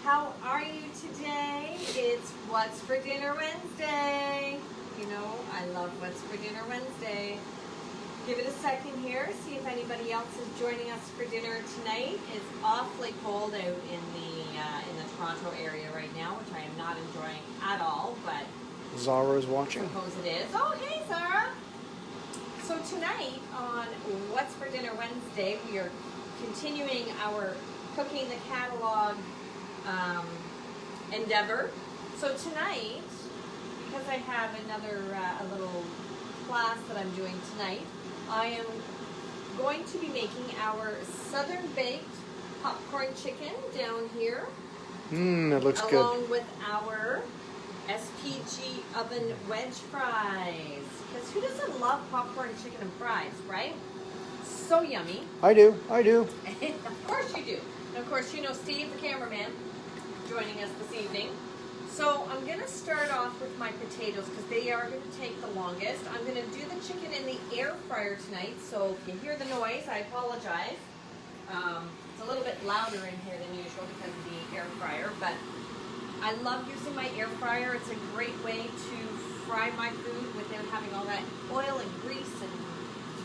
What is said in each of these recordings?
How are you today? It's What's for Dinner Wednesday. You know, I love What's for Dinner Wednesday. Give it a second here, see if anybody else is joining us for dinner tonight. It's awfully cold out in the Toronto area right now, which I am not enjoying at all, but Zara is watching. I suppose it is. Oh, hey, Zara. So tonight on What's for Dinner Wednesday, we are continuing our Cooking the Catalog endeavor. So tonight, because I have another a little class that I'm doing tonight, I am going to be making our Southern Baked Popcorn Chicken down here. It looks good. Along with our SPG oven wedge fries. Because who doesn't love popcorn chicken and fries, right? So yummy. I do. Of course you do. And of course, you know Steve, the cameraman, joining us this evening. So I'm going to start off with my potatoes because they are going to take the longest. I'm going to do the chicken in the air fryer tonight. So if you hear the noise, I apologize. It's a little bit louder in here than usual because of the air fryer. But I love using my air fryer. It's a great way to fry my food without having all that oil and grease and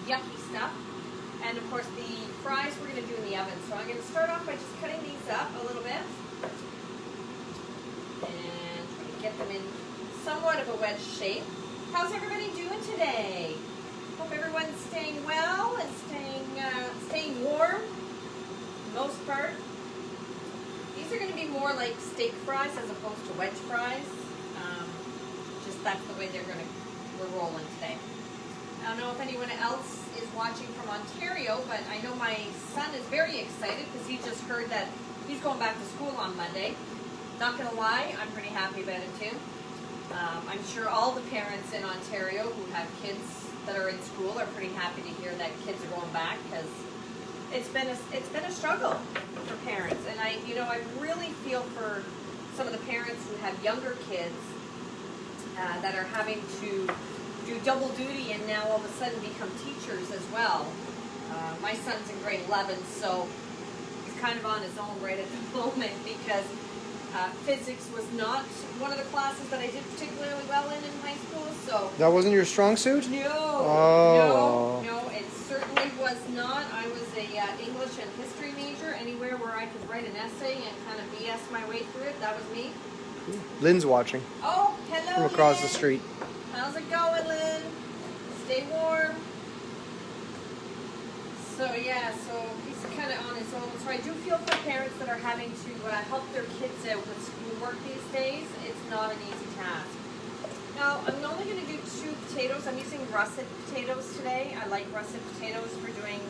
yucky stuff. And of course the fries we're going to do in the oven. So I'm going to start off by just cutting these up a little bit. And try to get them in somewhat of a wedge shape. How's everybody doing today? Hope everyone's staying well and staying warm for the most part. These are going to be more like steak fries as opposed to wedge fries. Just that's the way we're rolling today. I don't know if anyone else is watching from Ontario, but I know my son is very excited because he just heard that he's going back to school on Monday. Not going to lie, I'm pretty happy about it too. I'm sure all the parents in Ontario who have kids that are in school are pretty happy to hear that kids are going back because it's been a struggle for parents. And I really feel for some of the parents who have younger kids that are having to do double duty and now all of a sudden become teachers as well. My son's in grade 11, so he's kind of on his own right at the moment because physics was not one of the classes that I did particularly well in high school. So That wasn't your strong suit? No. Oh. No, it certainly was not. I was a English and history major. Anywhere where I could write an essay and kind of BS my way through it, that was me. Lynn's watching. Oh, hello, From across Lynn. the street. How's it going, Lynn? Stay warm. So yeah, so he's kind of on his own. So I do feel for parents that are having to help their kids out with schoolwork these days. It's not an easy task. Now, I'm only going to do 2 potatoes. I'm using russet potatoes today. I like russet potatoes for doing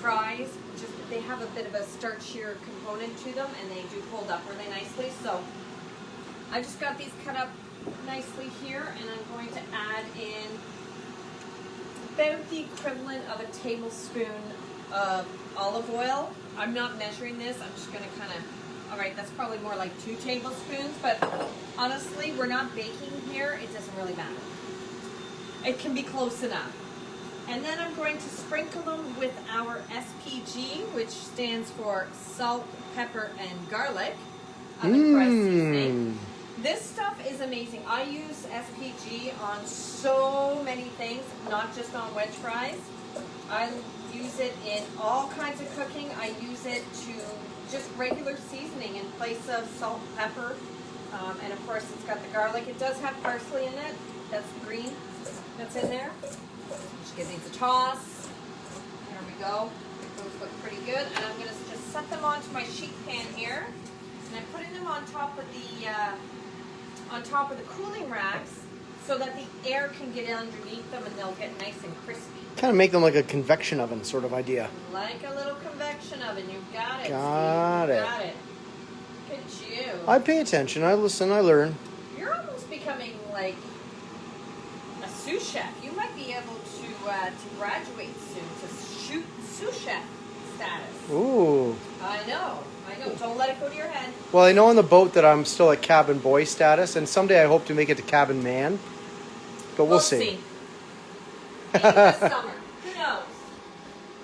fries. Just they have a bit of a starchier component to them, and they do hold up really nicely. So I just got these cut up nicely here, and I'm going to add in about the equivalent of a tablespoon of olive oil. I'm not measuring this. I'm just going to kind of, all right, that's probably more like 2 tablespoons, but honestly, we're not baking here. It doesn't really matter. It can be close enough. And then I'm going to sprinkle them with our SPG, which stands for salt, pepper, and garlic. Oven press seasoning. This stuff is amazing. I use SPG on so many things, not just on wedge fries. I use it in all kinds of cooking. I use it to just regular seasoning in place of salt and pepper. And of course it's got the garlic. It does have parsley in it. That's the green that's in there. Just give these a toss. There we go. Those look pretty good. And I'm going to just set them onto my sheet pan here. And I'm putting them on top of the cooling racks so that the air can get underneath them and they'll get nice and crispy. Kind of make them like a convection oven sort of idea. Like a little convection oven. You got it, Got Steve. it. Got it. Look at you. I pay attention. I listen. I learn. You're almost becoming like a sous chef. You might be able to graduate soon to sous chef status. Ooh. I know. Don't let it go to your head. Well, I know on the boat that I'm still at cabin boy status, and someday I hope to make it to cabin man. But we'll see. Maybe this summer. Who knows?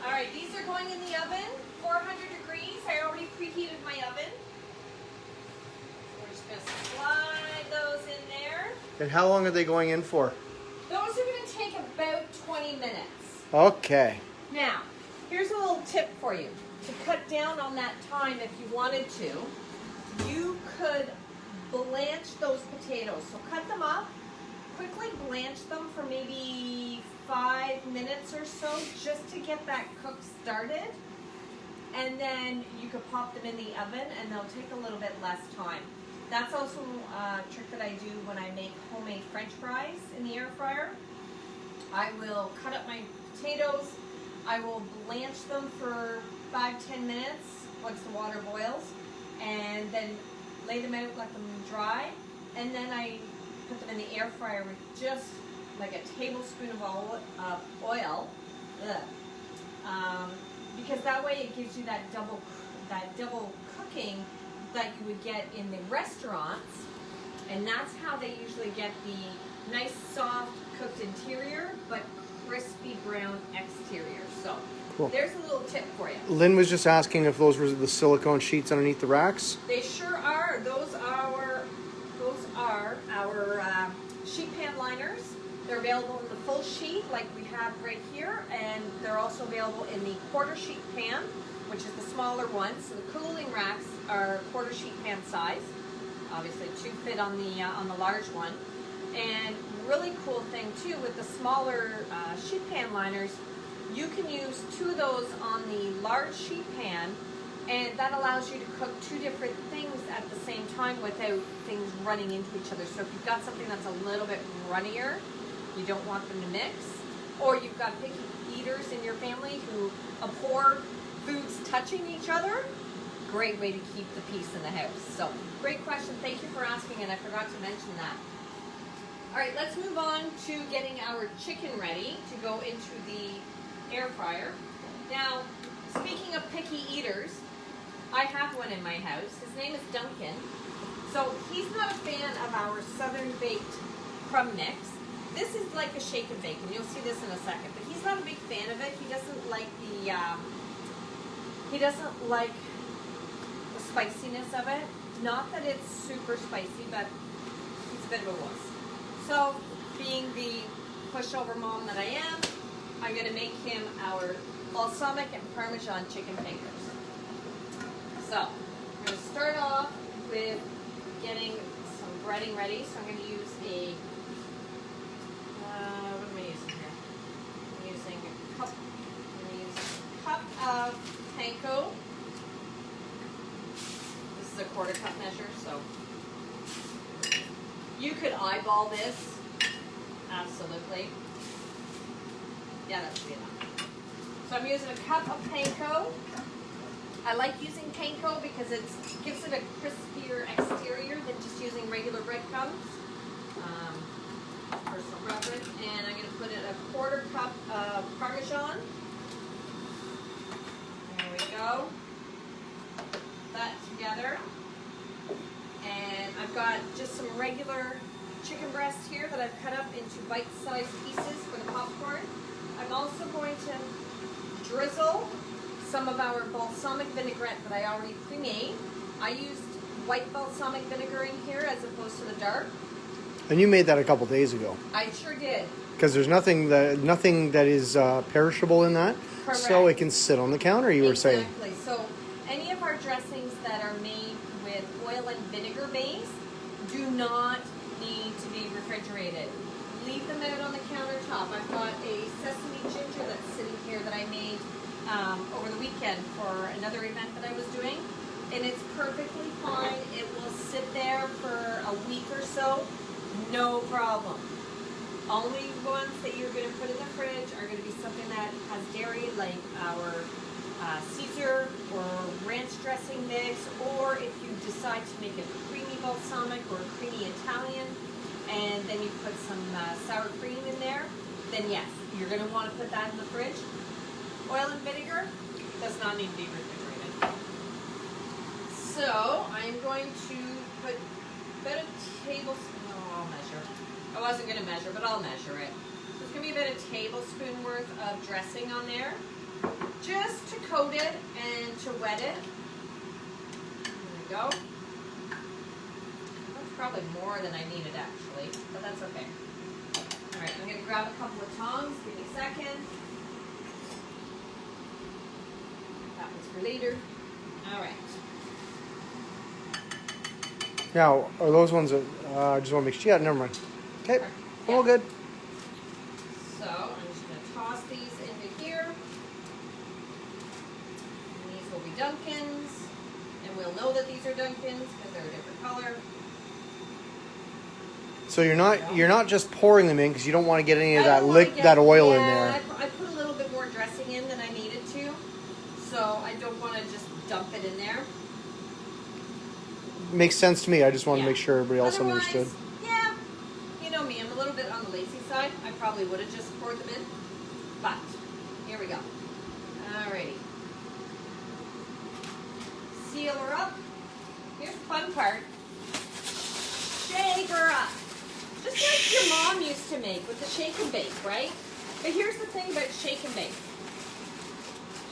All right, these are going in the oven, 400 degrees. I already preheated my oven. just going to slide those in there. And how long are they going in for? Those are going to take about 20 minutes. Okay. Now, here's a little tip for you. To cut down on that time if you wanted to, you could blanch those potatoes. So cut them up, quickly blanch them for maybe 5 minutes or so just to get that cook started. And then you could pop them in the oven and they'll take a little bit less time. That's also a trick that I do when I make homemade French fries in the air fryer. I will cut up my potatoes, I will blanch them for 5-10 minutes once the water boils, and then lay them out, let them dry, and then I put them in the air fryer with just like a tablespoon of oil, because that way it gives you that double cooking that you would get in the restaurants, and that's how they usually get the nice soft cooked interior but crispy brown exterior. So cool. There's a little tip for you. Lynn was just asking if those were the silicone sheets underneath the racks. They sure are. Those are our sheet pan liners. They're available in the full sheet like we have right here, and they're also available in the quarter sheet pan, which is the smaller ones. So the cooling racks are quarter sheet pan size. Obviously, 2 fit on the large one. And really cool thing too with the smaller sheet pan liners, you can use 2 of those on the large sheet pan, and that allows you to cook 2 different things at the same time without things running into each other. So if you've got something that's a little bit runnier, you don't want them to mix, or you've got picky eaters in your family who abhor foods touching each other, great way to keep the peace in the house. So great question. Thank you for asking, and I forgot to mention that. All right, let's move on to getting our chicken ready to go into the air fryer. Now, speaking of picky eaters, I have one in my house. His name is Duncan. So he's not a fan of our Southern Baked crumb mix. This is like a shake and bake, and you'll see this in a second. But he's not a big fan of it. He doesn't like the spiciness of it. Not that it's super spicy, but he's a bit of a wuss. So, being the pushover mom that I am, I'm going to make him our balsamic and Parmesan chicken fingers. So, I'm going to start off with getting some breading ready. So I'm going to use what am I using here? I'm using a cup of panko. This is a 1/4 cup measure, so you could eyeball this, absolutely. Yeah, that should be enough. So I'm using a cup of panko. I like using panko because it gives it a crispier exterior than just using regular breadcrumbs. Personal preference. And I'm going to put in a 1/4 cup of Parmesan. There we go. Put that together. And I've got just some regular chicken breasts here that I've cut up into bite-sized pieces for the popcorn. I'm also going to drizzle some of our balsamic vinaigrette that I already pre-made. I used white balsamic vinegar in here as opposed to the dark. And you made that a couple days ago. I sure did. Because there's nothing that is perishable in that. Correct. So it can sit on the counter, you were saying. Exactly. So any of our dressings that are made with oil and vinegar base do not need to be refrigerated. Leave them out on the countertop. I've got a sesame ginger that's sitting here that I made over the weekend for another event that I was doing. And it's perfectly fine. It will sit there for a week or so. No problem. Only ones that you're going to put in the fridge are going to be something that has dairy, like our Caesar or ranch dressing mix, or if you decide to make a creamy balsamic or a creamy Italian, and then you put some sour cream in there, then yes, you're going to want to put that in the fridge. Oil and vinegar does not need to be refrigerated. So I'm going to put about a tablespoon. I'll measure. I wasn't going to measure, but I'll measure it. So it's going to be about a tablespoon worth of dressing on there, just to coat it and to wet it. There we go. probably more than I needed actually, but that's okay. All right, I'm gonna grab a couple of tongs. Give me a second. That was for later. All right. Now, are those ones that I just want to make sure? Yeah, never mind. Okay, all good. So I'm just going to toss these into here. And these will be Dunkins. And we'll know that these are Dunkins because they're a different color. So you're not just pouring them in because you don't want to get any of that that oil in there. I put a little bit more dressing in than I needed to. So I don't want to just dump it in there. Makes sense to me. I just want to make sure everybody else understood. Yeah, you know me, I'm a little bit on the lazy side. I probably would have just poured them in, but here we go. Alrighty. Seal her up. Here's the fun part. Shake her up. Just like your mom used to make with the shake and bake, right? But here's the thing about shake and bake.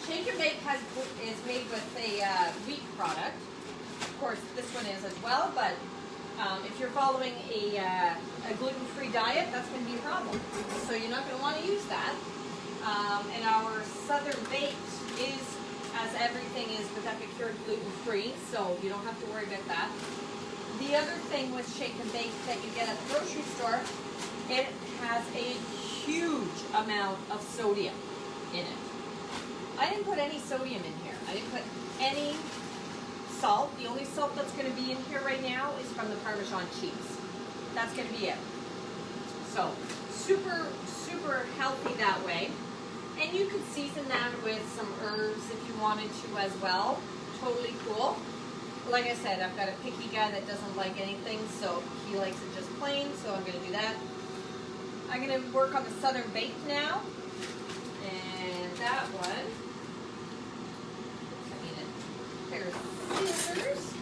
Shake and bake is made with a wheat product. Of course, this one is as well, but if you're following a gluten-free diet, that's going to be a problem. So you're not going to want to use that. And our Southern Baked is, as everything is with Epicure, gluten-free, so you don't have to worry about that. The other thing with Shake and Bake that you get at the grocery store, it has a huge amount of sodium in it. I didn't put any sodium in here. I didn't put any salt. The only salt that's going to be in here right now is from the Parmesan cheese. That's going to be it. So super, super healthy that way. And you could season that with some herbs if you wanted to as well. Totally cool. Like I said, I've got a picky guy that doesn't like anything, so he likes it just plain, so I'm going to do that. I'm going to work on the Southern Baked now. And that one, I need a pair of scissors.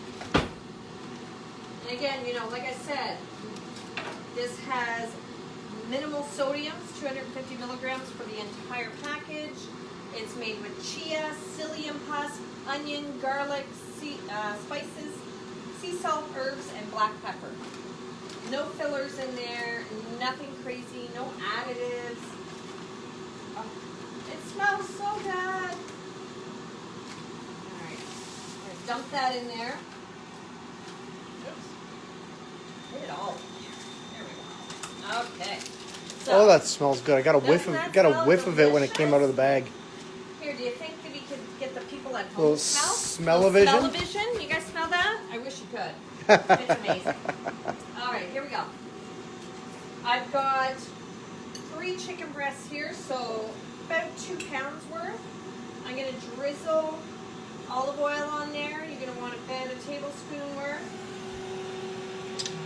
And again, you know, like I said, this has minimal sodiums, 250 milligrams for the entire package. It's made with chia, psyllium husk, onion, garlic, spices, sea salt, herbs, and black pepper. No fillers in there, nothing crazy, no additives. Oh, it smells so good. Alright, I'm going to dump that in there. Oops. Get it all in there. There we go. Okay. So, oh, that smells good. I got a whiff of it when it came out of the bag. Here, do you think that we could get the people at home little to smell? Smell-o-vision? Smell-o-vision? You guys smell that? I wish you could. It's amazing. All right, here we go. I've got 3 chicken breasts here, so about 2 pounds worth. I'm going to drizzle olive oil on there. You're going to want about a tablespoon worth.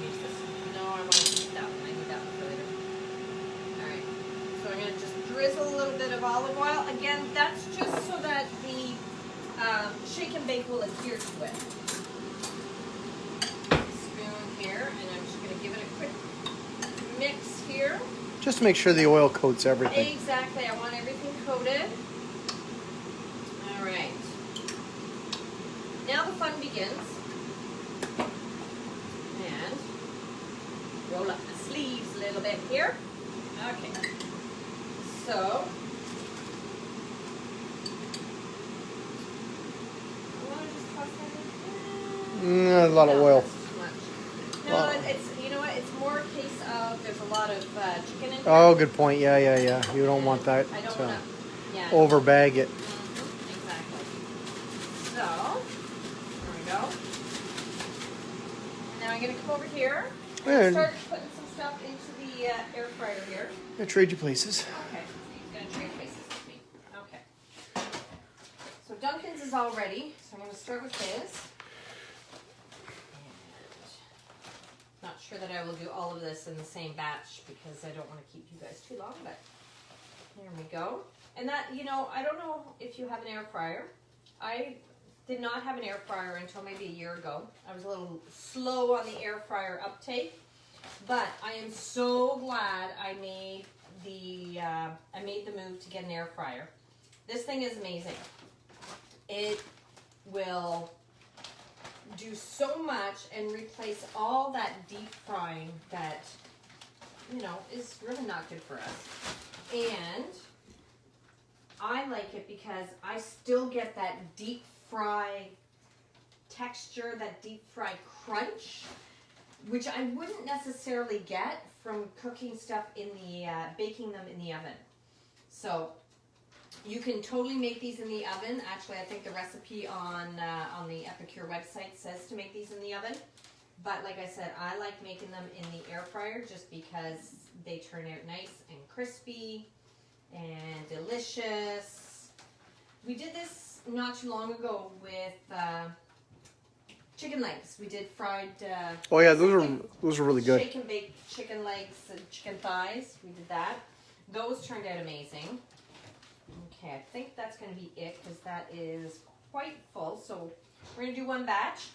Use this. No, I want to keep that one. I need that one for later. All right. So I'm going to just drizzle a little bit of olive oil. Again, that's just so that the shake and bake will adhere to it. Spoon here, and I'm just going to give it a quick mix here. Just to make sure the oil coats everything. Exactly. I want everything coated. All right. Now the fun begins. And roll up the sleeves a little bit here. Okay. So, A lot of oil. No, it's, you know what, it's more a case of there's a lot of chicken in here. Oh, good point. Yeah. You don't want that. I don't want to over bag it. Exactly. So, there we go. And now I'm going to come over here and start putting some stuff into the air fryer here. I trade you places. Okay, so he's going to trade places with me. Okay. So Duncan's is all ready, so I'm going to start with his. Not sure that I will do all of this in the same batch because I don't want to keep you guys too long, but there we go. And that, you know, I don't know if you have an air fryer. I did not have an air fryer until maybe a year ago. I was a little slow on the air fryer uptake, but I am so glad I made the move to get an air fryer. This thing is amazing. It will do so much and replace all that deep frying that, you know, is really not good for us. And I like it because I still get that deep fry texture, that deep fry crunch, which I wouldn't necessarily get from cooking stuff in the, baking them in the oven. So you can totally make these in the oven. Actually, I think the recipe on the Epicure website says to make these in the oven. But like I said, I like making them in the air fryer just because they turn out nice and crispy and delicious. We did this not too long ago with chicken legs. We did fried. Oh yeah, those are really good. Shake and bake chicken legs and chicken thighs. We did that. Those turned out amazing. Okay, I think that's going to be it because that is quite full. So we're going to do one batch.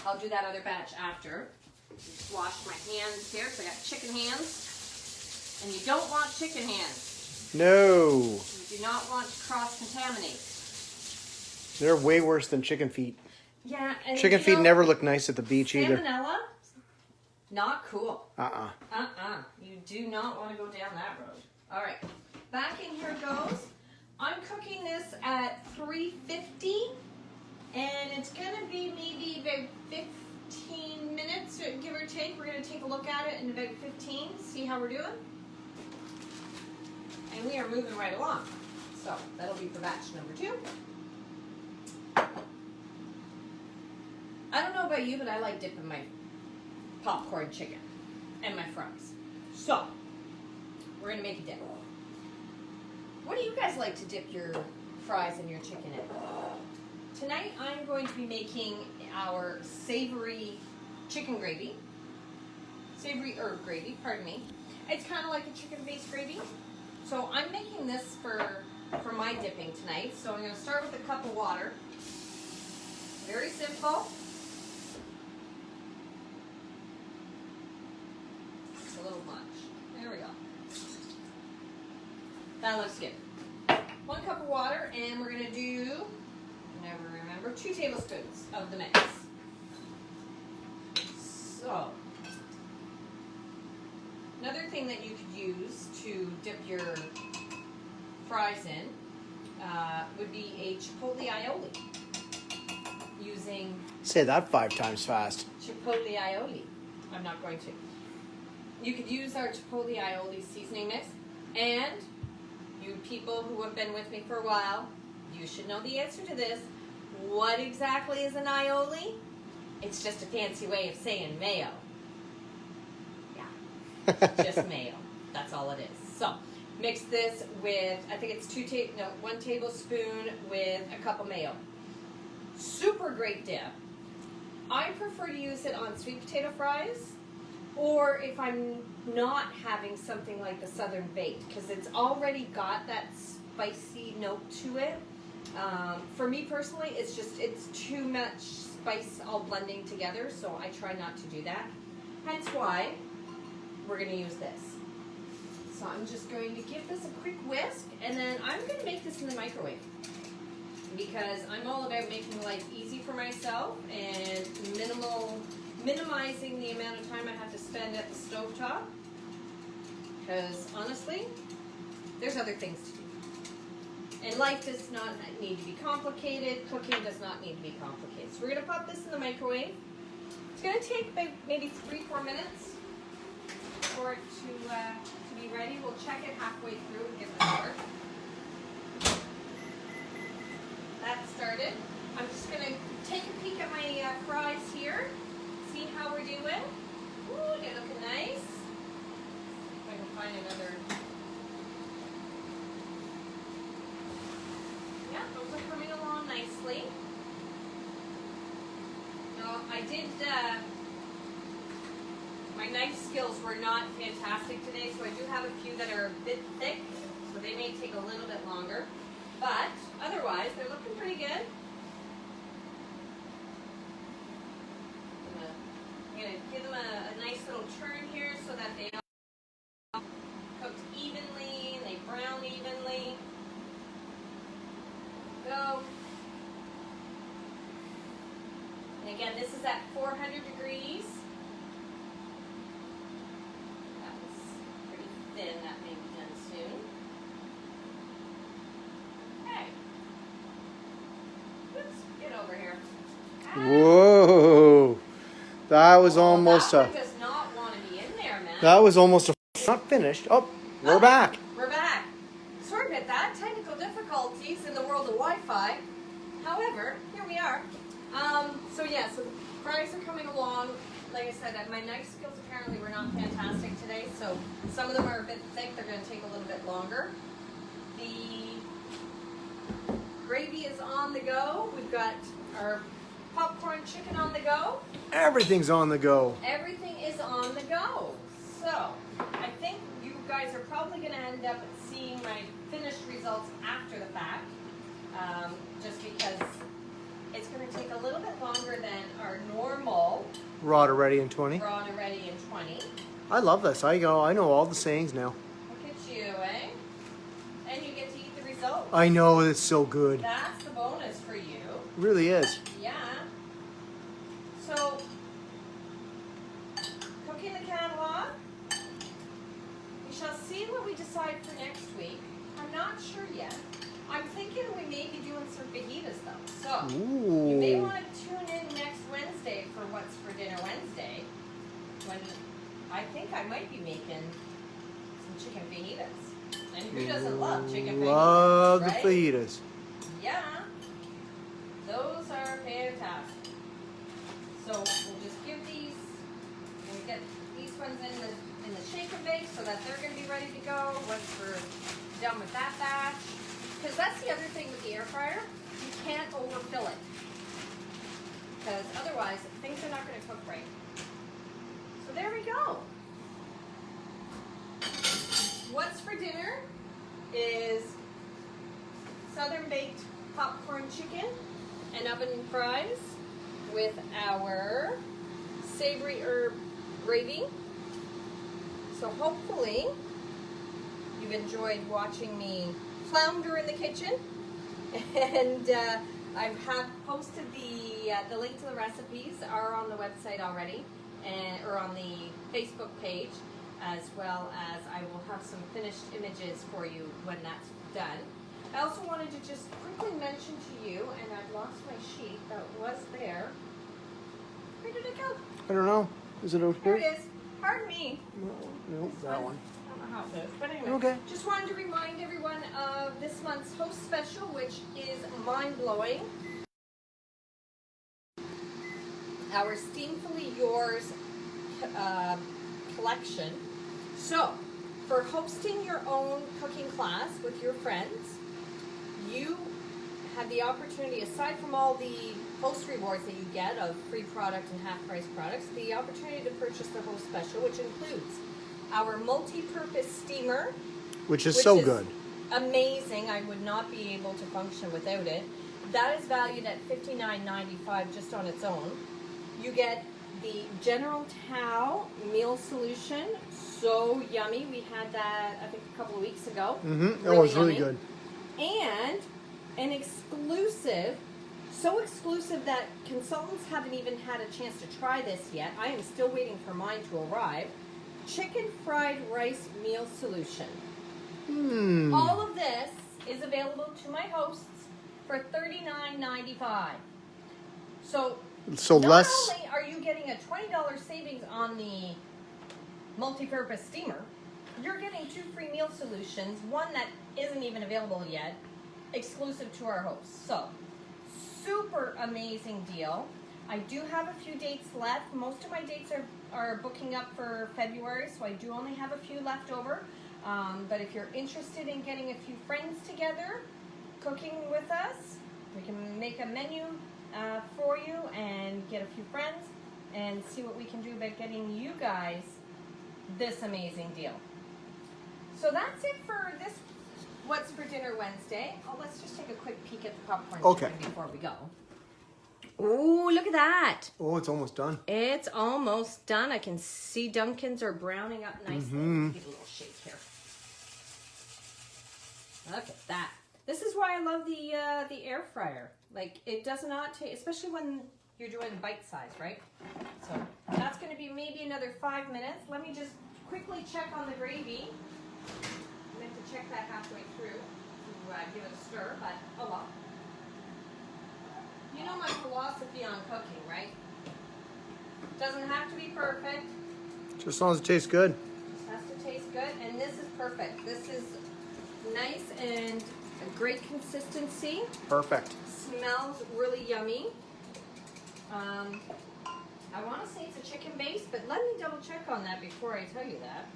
I'll do that other batch after. Just wash my hands here because I got chicken hands. And you don't want chicken hands. No. You do not want to cross-contaminate. They're way worse than chicken feet. Yeah. And chicken feet never look nice at the beach either. Salmonella, not cool. Uh-uh. You do not want to go down that road. All right. Back in here goes. I'm cooking this at 350, and it's going to be maybe about 15 minutes, give or take. We're going to take a look at it in about 15, see how we're doing. And we are moving right along. So that'll be for batch number 2. I don't know about you, but I like dipping my popcorn chicken and my fries. So we're going to make a dip. What do you guys like to dip your fries and your chicken in? Tonight I'm going to be making our savory chicken gravy. Savory herb gravy, pardon me. It's kind of like a chicken-based gravy. So I'm making this for my dipping tonight. So I'm going to start with a cup of water. Very simple. It's a little much. There we go. That looks good. 1 cup of water, and we're going to do, never remember, 2 tablespoons of the mix. So, another thing that you could use to dip your fries in would be a Chipotle Aioli. Using... Say that 5 times fast. Chipotle Aioli. I'm not going to. You could use our Chipotle Aioli seasoning mix, and you people who have been with me for a while, you should know the answer to this. What exactly is an aioli? It's just a fancy way of saying mayo. Yeah, just mayo. That's all it is. So, mix this with, I think it's 1 tablespoon with a cup of mayo. Super great dip. I prefer to use it on sweet potato fries, or if I'm not having something like the Southern Baked, because it's already got that spicy note to it. For me personally, it's too much spice all blending together, so I try not to do that. Hence why we're going to use this. So I'm just going to give this a quick whisk, and then I'm going to make this in the microwave, because I'm all about making life easy for myself and minimizing the amount of time I have to spend at the stovetop, because honestly, there's other things to do. And life does not need to be complicated. Cooking does not need to be complicated. So we're going to pop this in the microwave. It's going to take about maybe 3-4 minutes for it to be ready. We'll check it halfway through and give it a start. That started. I'm just going to take a peek at my fries here. See how we're doing. Ooh, they're looking nice. If I can find another. Yeah, those are coming along nicely. Now, I did, my knife skills were not fantastic today, so I do have a few that are a bit thick, so they may take a little bit longer. But otherwise, they're looking pretty good. I'm going to give them a nice little turn here so that they all cooked evenly, they brown evenly. Go. And again, this is at 400 degrees. That was pretty thin. That may be done soon. Hey. Oops, get over here. Whoa. That was almost that one does not want to be in there, man. That was almost not finished. Oh, we're back. We're back. Sorry about that. Technical difficulties in the world of Wi-Fi. However, here we are. So the fries are coming along. Like I said, my knife skills apparently were not fantastic today, so some of them are a bit thick. They're going to take a little bit longer. The gravy is on the go. We've got our popcorn chicken on the go. Everything's on the go. Everything is on the go. So, I think you guys are probably going to end up seeing my finished results after the fact, just because it's going to take a little bit longer than our normal Raw to ready in 20. raw to ready in 20. I love this. I know all the sayings now. Look at you, eh? And you get to eat the result. I know, it's so good. That's the bonus for you. It really is. Yeah. So, cooking the catalog. We shall see what we decide for next week. I'm not sure yet. I'm thinking we may be doing some fajitas though. So, you may Ooh. want to tune in next Wednesday for What's for Dinner Wednesday, when I think I might be making some chicken fajitas. And who doesn't love chicken fajitas? Love right? the fajitas. Yeah. Those are fantastic. So we'll just give these, we'll get these ones in the shake and bake so that they're going to be ready to go once we're done with that batch. Because that's the other thing with the air fryer, you can't overfill it. Because otherwise, things are not going to cook right. So there we go. What's for dinner is southern baked popcorn chicken and oven fries with our savory herb gravy. So hopefully you've enjoyed watching me flounder in the kitchen, and I have posted the link to the recipes are on the website already, or on the Facebook page, as well as I will have some finished images for you when that's done. I also wanted to just quickly mention to you, and I've lost my sheet that was there. Where did it go? I don't know. Is it over Here here? it is. Pardon me. No, that one. I don't know how it goes, but anyway. Okay. Just wanted to remind everyone of this month's host special, which is mind-blowing. Our Steamfully Yours collection. So, for hosting your own cooking class with your friends, you have the opportunity, aside from all the host rewards that you get of free product and half-price products, the opportunity to purchase the host special, which includes our multi-purpose steamer, Which is so good. Amazing. I would not be able to function without it. That is valued at $59.95 just on its own. You get the General Tao meal solution. So yummy. We had that, I think, a couple of weeks ago. Mm-hmm. It was really yummy. good. And an exclusive, so exclusive that consultants haven't even had a chance to try this yet. I am still waiting for mine to arrive. Chicken fried rice meal solution. All of this is available to my hosts for $39.95. So not less. only are you getting a $20 savings on the multi-purpose steamer, you're getting 2 free meal solutions, one that isn't even available yet, exclusive to our hosts. So, super amazing deal. I do have a few dates left. Most of my dates are booking up for February, so I do only have a few left over. But if you're interested in getting a few friends together, cooking with us, we can make a menu for you and get a few friends and see what we can do about getting you guys this amazing deal. So that's it for this What's for Dinner Wednesday. Oh, let's just take a quick peek at the popcorn chicken before we go. Oh, look at that. Oh, it's almost done. It's almost done. I can see Dunkin's are browning up nicely. Mm-hmm. Give it a little shake here. Look at that. This is why I love the air fryer. Like, it does not take, especially when You're doing bite size, right? So that's going to be maybe another 5 minutes. Let me just quickly check on the gravy. I meant to check that halfway through to give it a stir, but oh well. You know my philosophy on cooking, right? Doesn't have to be perfect. Just as long as it tastes good. Just has to taste good, and this is perfect. This is nice and a great consistency. Perfect. Smells really yummy. I want to say it's a chicken base, but let me double check on that before I tell you that.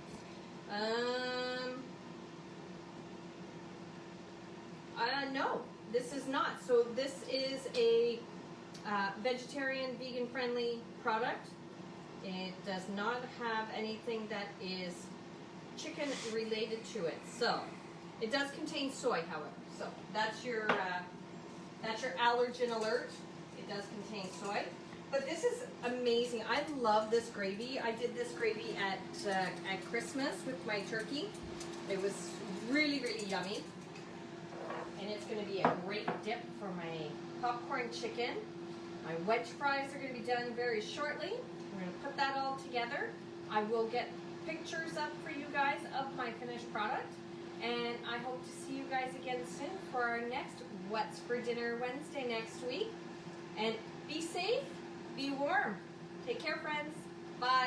No, this is not. So this is a vegetarian, vegan-friendly product. It does not have anything that is chicken related to it. So it does contain soy, however. So that's your allergen alert. It does contain soy. But this is amazing. I love this gravy. I did this gravy at Christmas with my turkey. It was really, really yummy. And it's going to be a great dip for my popcorn chicken. My wedge fries are going to be done very shortly. We're going to put that all together. I will get pictures up for you guys of my finished product. And I hope to see you guys again soon for our next What's for Dinner Wednesday next week. And be safe, be warm. Take care, friends. Bye.